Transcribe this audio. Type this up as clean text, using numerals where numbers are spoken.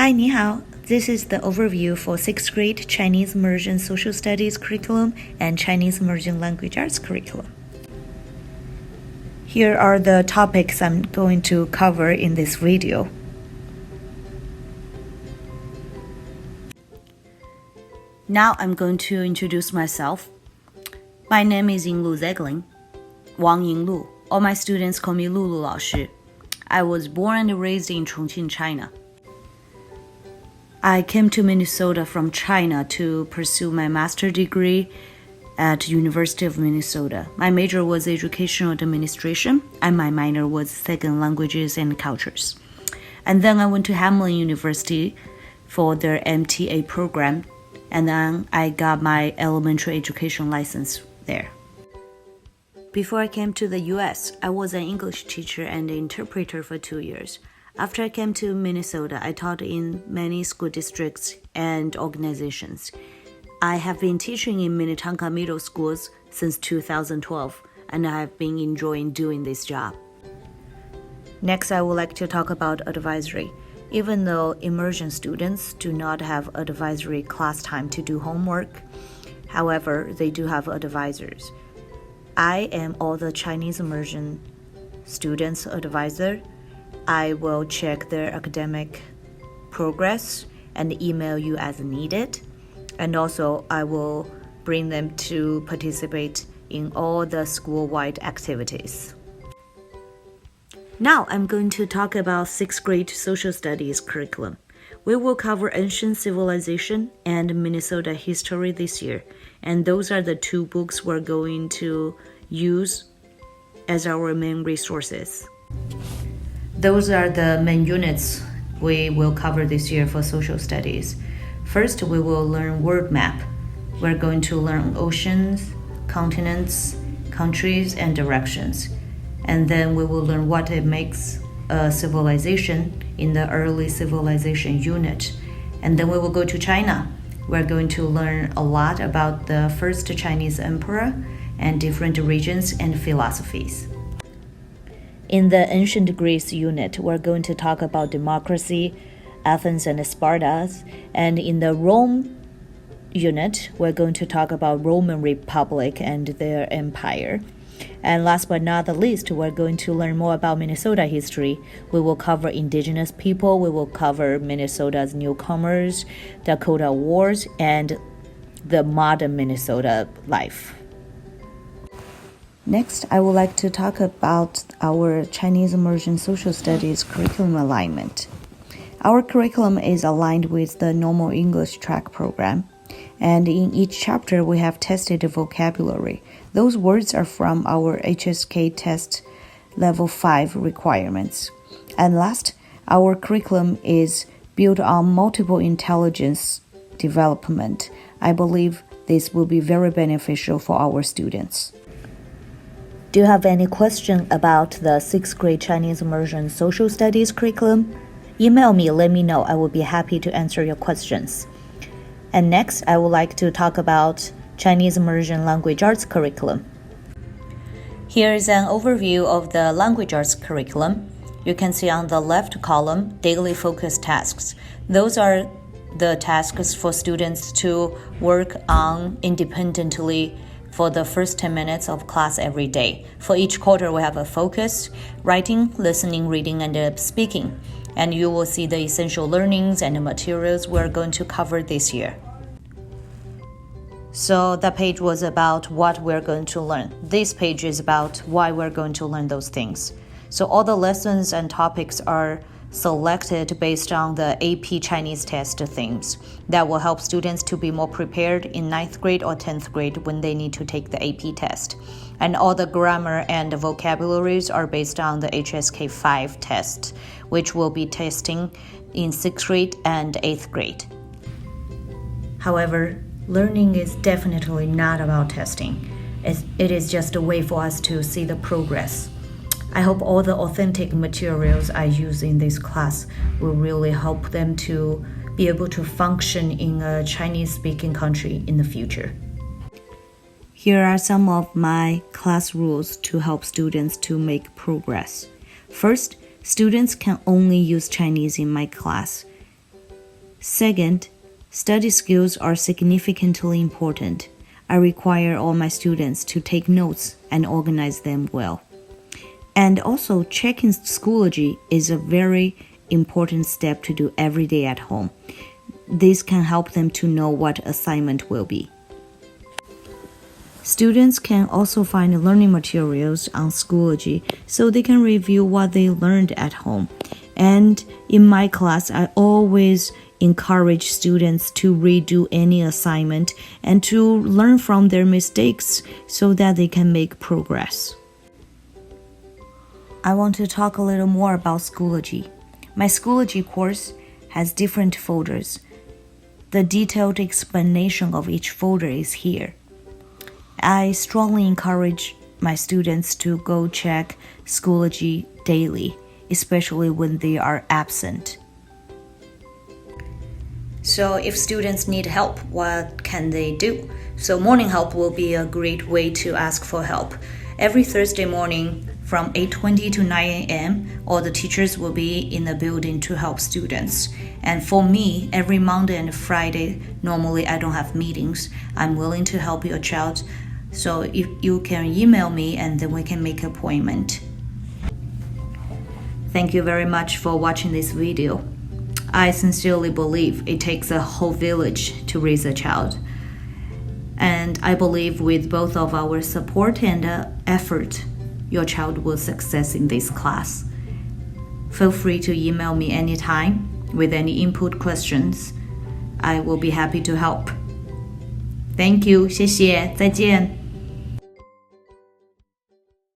Hi, 你好. This is the overview for 6th grade Chinese Immersion Social Studies curriculum and Chinese Immersion Language Arts curriculum. Here are the topics I'm going to cover in this video. Now I'm going to introduce myself. My name is Yinglu Zeglin, Wang Yinglu. All my students call me Lulu 老师. I was born and raised in Chongqing, China. I came to Minnesota from China to pursue my master's degree at University of Minnesota. My major was educational administration, and my minor was second languages and cultures. And then I went to Hamline University for their MTA program, and then I got my elementary education license there. Before I came to the US, I was an English teacher and interpreter for 2 years. After I came to Minnesota, I taught in many school districts and organizations. I have been teaching in Minnetonka middle schools since 2012, and I have been enjoying doing this job. Next, I would like to talk about advisory. Even though immersion students do not have advisory class time to do homework, however, they do have advisors. I am all the Chinese immersion students' advisor. I will check their academic progress and email you as needed. And also, I will bring them to participate in all the school-wide activities. Now, I'm going to talk about 6th grade social studies curriculum. We will cover ancient civilization and Minnesota history this year. And those are the 2 books we're going to use as our main resources. Those are the main units we will cover this year for social studies. First, we will learn world map. We're going to learn oceans, continents, countries, and directions. And then we will learn what it makes a civilization in the early civilization unit. And then we will go to China. We're going to learn a lot about the first Chinese emperor and different regions and philosophies. In the ancient Greece unit, we're going to talk about democracy, Athens and Sparta. And in the Rome unit, we're going to talk about Roman Republic and their empire. And last but not the least, we're going to learn more about Minnesota history. We will cover indigenous people, we will cover Minnesota's newcomers, Dakota Wars, and the modern Minnesota life. Next, I would like to talk about our Chinese Immersion Social Studies curriculum alignment. Our curriculum is aligned with the normal English track program, and in each chapter we have tested the vocabulary. Those words are from our HSK test level 5 requirements. And last, our curriculum is built on multiple intelligence development. I believe this will be very beneficial for our students. Do you have any question about the 6th grade Chinese Immersion Social Studies curriculum? Email me, let me know. I will be happy to answer your questions. And next, I would like to talk about Chinese Immersion Language Arts curriculum. Here is an overview of the Language Arts curriculum. You can see on the left column, daily focus tasks. Those are the tasks for students to work on independently for the first 10 minutes of class every day. For each quarter, we have a focus, writing, listening, reading, and speaking. And you will see the essential learnings and the materials we're going to cover this year. So that page was about what we're going to learn. This page is about why we're going to learn those things. So all the lessons and topics are selected based on the AP Chinese test themes that will help students to be more prepared in 9th grade or 10th grade when they need to take the AP test. And all the grammar and vocabularies are based on the HSK 5 test, which will be testing in 6th grade and 8th grade. However, learning is definitely not about testing. It is just a way for us to see the progress. I hope all the authentic materials I use in this class will really help them to be able to function in a Chinese-speaking country in the future. Here are some of my class rules to help students to make progress. First, students can only use Chinese in my class. Second, study skills are significantly important. I require all my students to take notes and organize them well. And also, checking Schoology is a very important step to do every day at home. This can help them to know what assignment will be. Students can also find learning materials on Schoology so they can review what they learned at home. And in my class, I always encourage students to redo any assignment and to learn from their mistakes so that they can make progress. I want to talk a little more about Schoology. My Schoology course has different folders. The detailed explanation of each folder is here. I strongly encourage my students to go check Schoology daily, especially when they are absent. So if students need help, what can they do? So morning help will be a great way to ask for help. Every Thursday morning from 8:20 to 9 a.m., all the teachers will be in the building to help students. And for me, every Monday and Friday, normally I don't have meetings. I'm willing to help your child. So if you can email me and then we can make an appointment. Thank you very much for watching this video. I sincerely believe it takes a whole village to raise a child. And I believe with both of our support and effort, your child will succeed in this class. Feel free to email me anytime with any input questions. I will be happy to help. Thank you, 谢谢，再见。